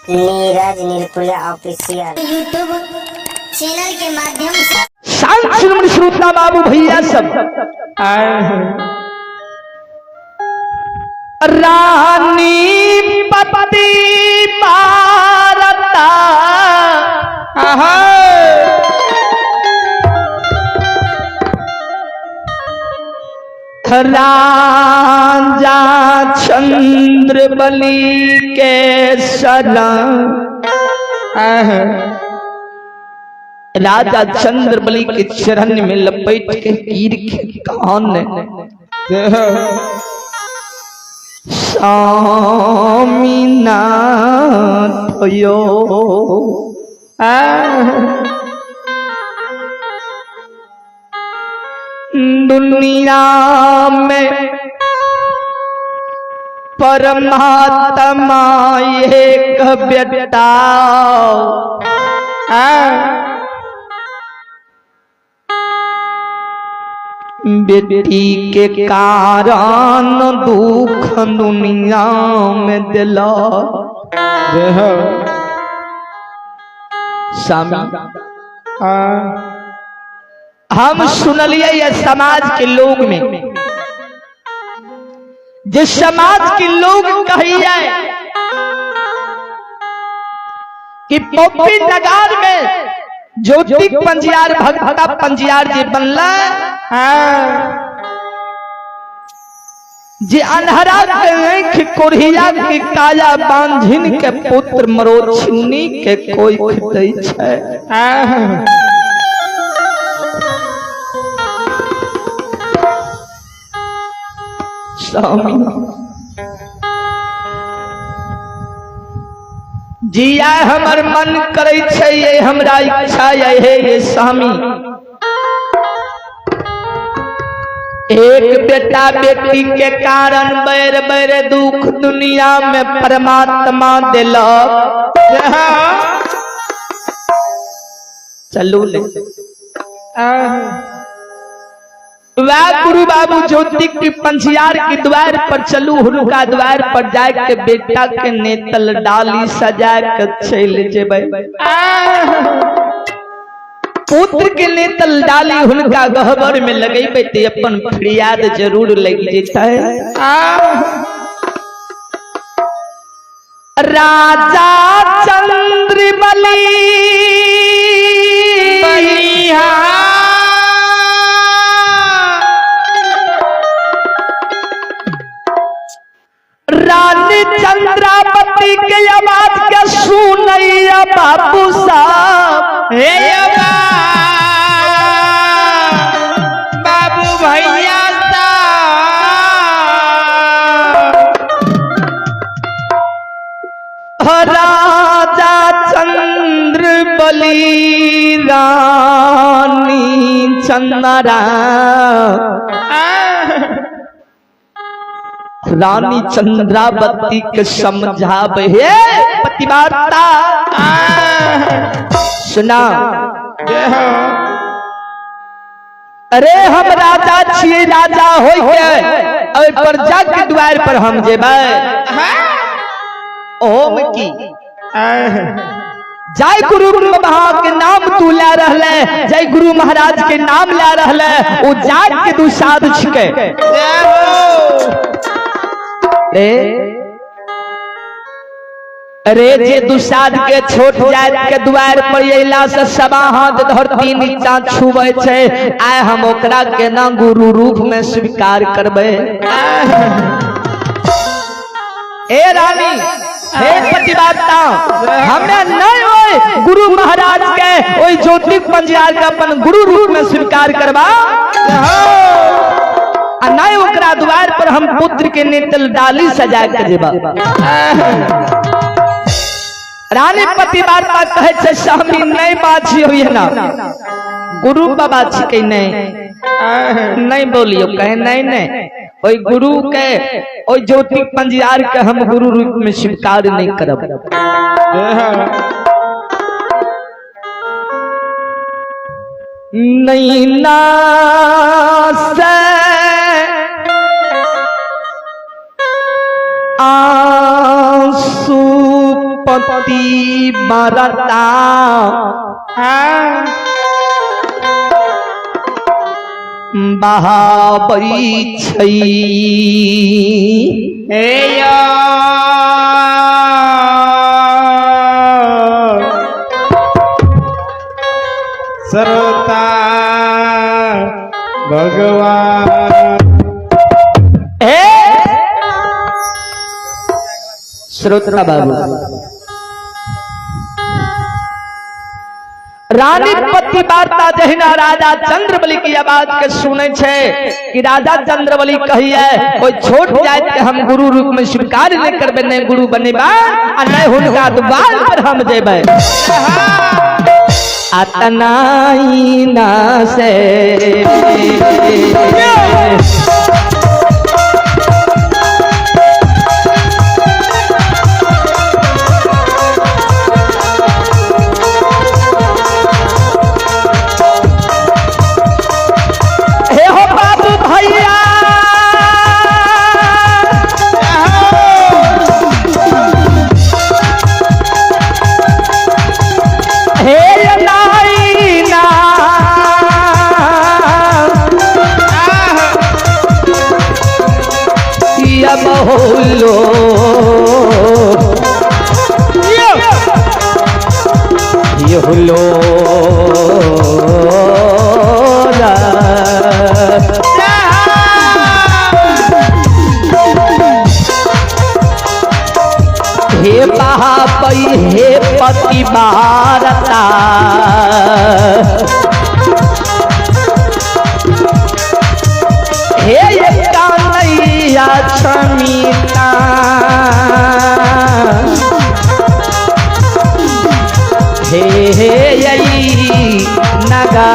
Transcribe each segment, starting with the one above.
Neeraj नीलपुरिया official YouTube channel के माध्यम से शांत श्रोता बाबू भैया सब रानी पति पारता राजा चंद्र बलि के शरण राजा चंद्र बलि के चरण में लपेट के गिर के कान स्वामीनाथ यो दुनिया में परमात्मा एक बेटा बेटी के कारण दुख दुनिया में दिला स्वामी हम सुनलिए ये समाज के लोग में जिस समाज के लोग कहिए कि पोपी नगार में ज्योतिक पंजियार भगता पंजियार जी बनला जे अनहरा के आँख कोढ़िया के काया बांझिन के पुत्र मरोचुनी के कोई खिदै छै स्वामी जिया हमर मन करे छै ये हमरा इच्छा ये स्वामी एक बेटा बेटी के कारण बैर बैर दुख दुनिया में परमात्मा दिलक चलू ले वह गुरु बाबू ज्योतिक की पंजियार के द्वार पर चलू हुनका द्वार पर जाए के बेटा के नेतल डाली सजा के चल जेबै पुत्र के नेतल डाली हुनका गहबर में लगेबै ते अपन फरियाद जरूर लग जेतै राजा चंद्र बलि रानी चंद्रावती के आवाज के सुनैया बाबू साहब बाबू भैया राजा चंद्र बलि रानी चंद्रा रानी चंद्रावती के समझावे हे पतिवार्ता सुना अरे हम राजा छिए राजा होय के और प्रजा के द्वार पर हम जेबै ओम की जय गुरु महा के नाम तू ला रहले जय गुरु महाराज के नाम ला रहले वो जाग के दू साध छिके अरे जे दुसाद के छोट जात के द्वार पर अइला से सबा हाथ धरती नीचा छुबै छै आय हम ओकरा के ना गुरु रूप में स्वीकार करबै ए रानी हे पतिवार्ता हमरा नहीं होय गुरु महाराज के ओई ज्योतिक पंजियार के अपन गुरु रूप में स्वीकार करबा नहीं ओकरा द्वार पर हम पुत्र के नेतल डाली सजा के जेबा रानी पतिवार्ता कहे छै स्वामी नहीं बाछी होय ना गुरु बाबा छिकै नहीं बोलियो कहे नहीं ओई गुरु के ओई ज्योतिक पंजियार के हम गुरु रूप में स्वीकार नहीं करब नहीं ना से आंसू पति बरता बहाबई छई सर्वता भगवान श्रोता बाबू रानी पति वार्ता जहिना राजा चंद्रबली की आवाज के सुने छे कि राजा चंद्रबली कही है कोई छोट जात के हम गुरु रूप में स्वीकार नहीं करबे नहीं गुरु बनेबा आ नहीं हुनका द्वार पर हम जेबे अतनाई ना से बोलो ये हुलो हे महापई हे पति भारता हे कानैया क्षमिता हे यही नगा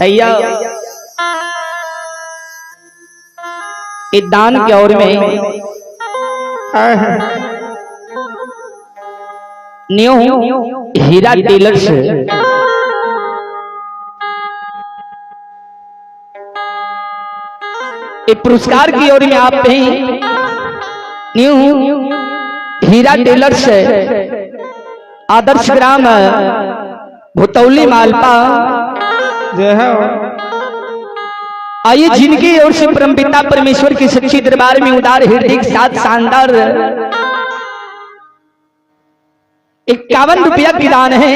भैया इस दान की ओर में न्यू हीरा टेलर से एक पुरस्कार की ओर में आप ही न्यू हीरा टेलर से आदर्श ग्राम भुतौली मालपा आइए जिनकी ओर से परमपिता परमेश्वर की सच्ची दरबार में उदार हृदय के साथ शानदार 51 रुपया की दान है।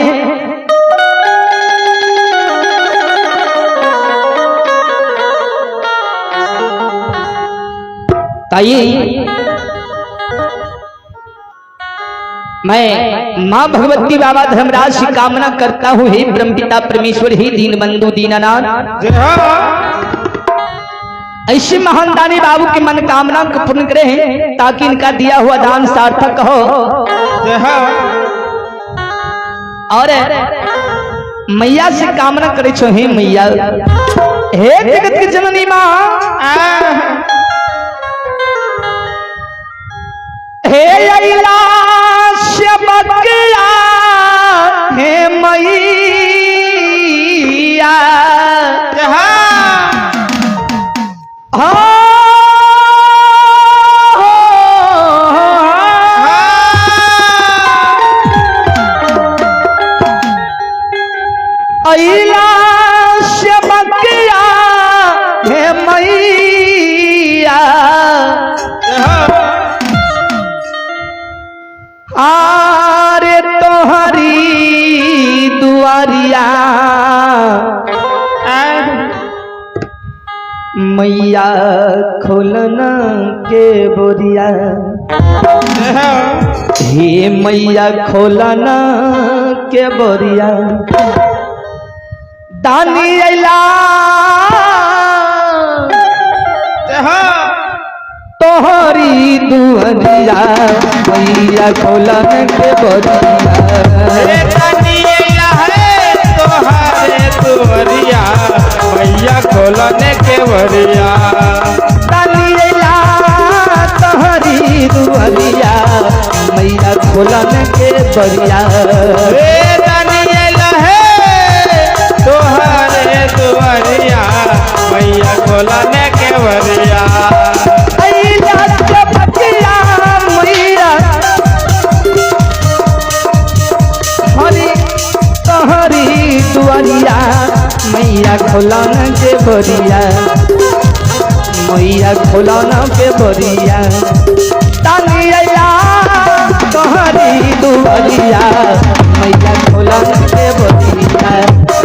ताइए मैं मां भगवती बाबा धर्मराज से कामना करता हूं, हे ब्रह्मपिता परमेश्वर, हे दीन बंधु दीनानाथ, ऐसे महान दानी बाबू की मनोकामना को पूर्ण करें ताकि इनका दिया हुआ दान सार्थक हो। और मैया से कामना करे छो, हे मैया, हे जगत की जननी मां, हे अइलाश बकिया, हे मैया, अइलाश बकिया, हे मैया, आरे तोहरी दुआरिया मैया खोलना के बोरिया, हे मैया खोलना के बोरिया, दानी अइला तोहरी दुआरिया मैया खोलन के बोरिया, दानी अइला है तोहरे दुआरिया मैया खोलन के बोरिया, दानी अइला तोहरी दुआरिया मैया खोलन के बोरिया, दानी अइला है तोहरे दुआरिया मैया खोलन के बोरिया, दुआरिया मैया खोलना के बोरिया, मैया खोलना के बोरिया, तानी अइला तोहरी दुआरिया मैया खोलना के बोरिया,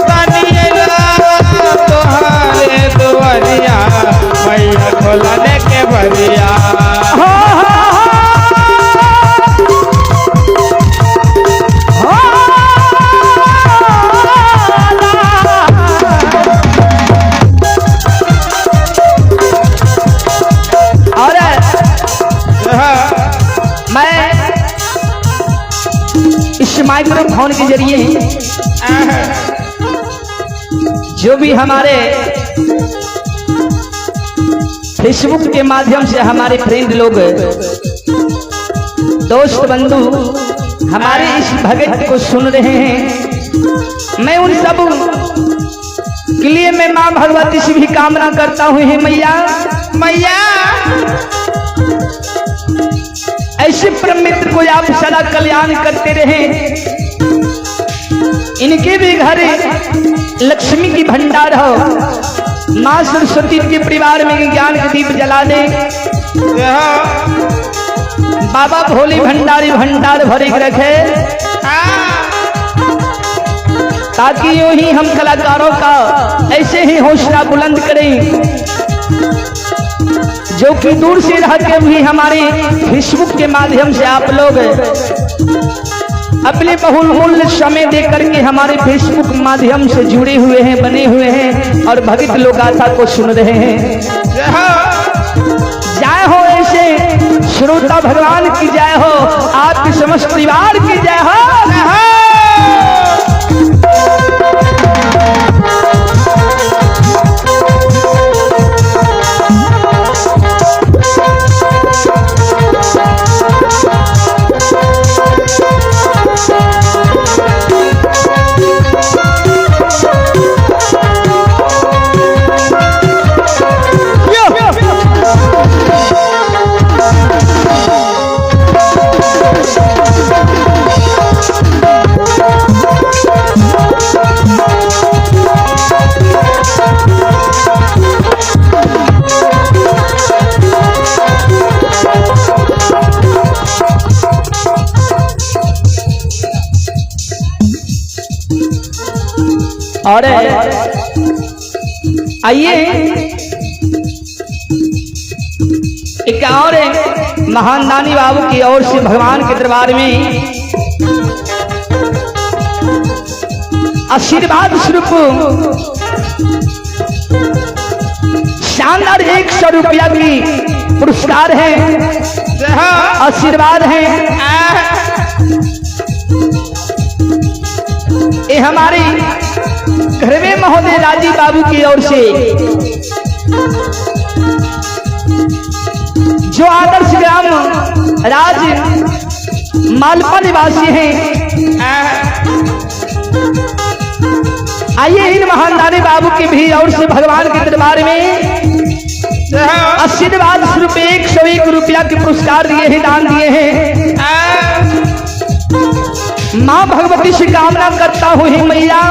दानी अइला तोहरे दुआरिया मैया खोलन के बोरिया, माइक्रोफोन के जरिए जो भी हमारे फेसबुक के माध्यम से हमारे फ्रेंड लोग, दोस्त बंधु हमारे इस भगत को सुन रहे हैं, मैं उन सब के लिए मैं मां भगवती से भी कामना करता हूं, हे मैया, मैया ऐसे परम मित्र को आप सदा कल्याण करते रहे, इनके भी घर लक्ष्मी की भंडार हो, मां सरस्वती के परिवार में ज्ञान के दीप जला दे, बाबा भोली भंडारी भंडार भरे रखे, ताकि यूं ही हम कलाकारों का ऐसे ही हौसला बुलंद करें, जो कि दूर से रह के भी हमारे फेसबुक के माध्यम से आप लोग अपने बहुमूल्य समय दे करके हमारे फेसबुक माध्यम से जुड़े हुए हैं, बने हुए हैं और भगत लोक गाथा को सुन रहे हैं। जय हो ऐसे श्रोता भगवान की जय हो, आपके समस्त परिवार की जय हो। और आइए एक और महान दानी बाबू की ओर से भगवान के दरबार में आशीर्वाद स्वरूप शानदार 100 रुपया की पुरस्कार है, आशीर्वाद है। ये हमारे घर में महोदय राजीव बाबू की ओर से जो आदर्श ग्राम राज मालपा निवासी हैं, आइए इन महानदानी बाबू की भी ओर से भगवान के दरबार में आशीर्वाद स्वरूप 101 रुपया के पुरस्कार दिए हैं, दान दिए हैं। माँ भगवती से कामना करता हूँ हे मैया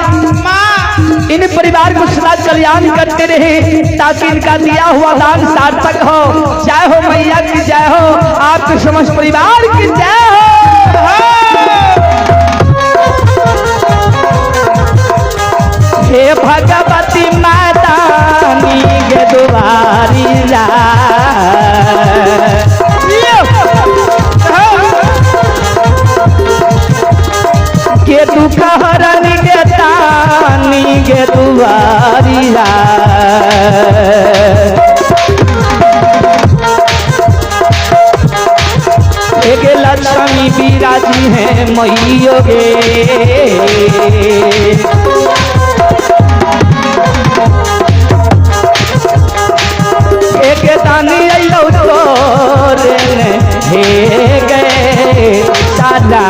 इन परिवार को सदा कल्याण करते रहे ताकि इनका दिया हुआ दान सार्थक हो। जय हो मैया की जय हो, आपके समस्त परिवार की जय हो। हे भगवती माता के दुआरी के दुख हरण के तानी के दुआरी एक लक्ष्मी विराजी है मैयो गे, एक दानी अयो तोरे हे गए सादा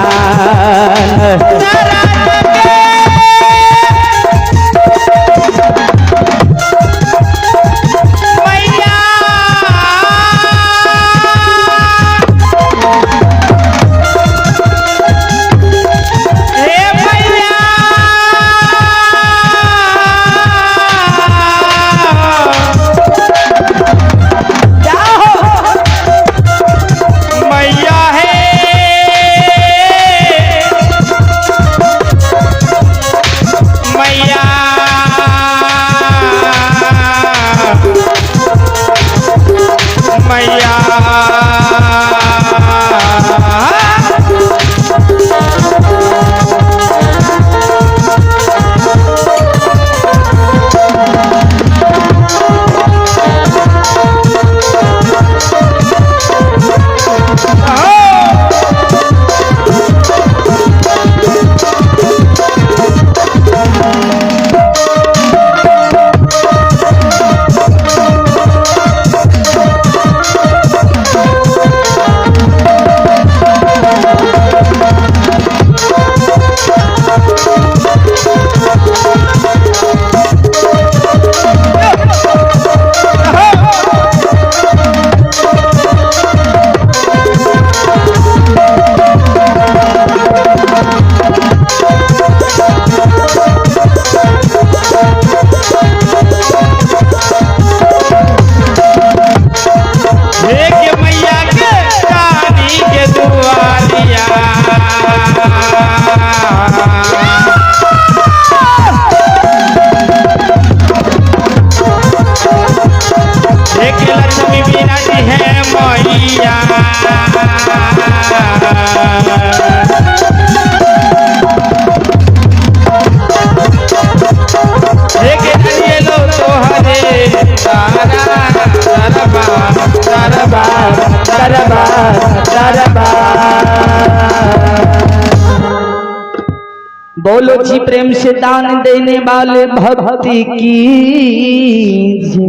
बोलो जी प्रेम से दान देने वाले भक्ति की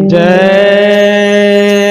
जय।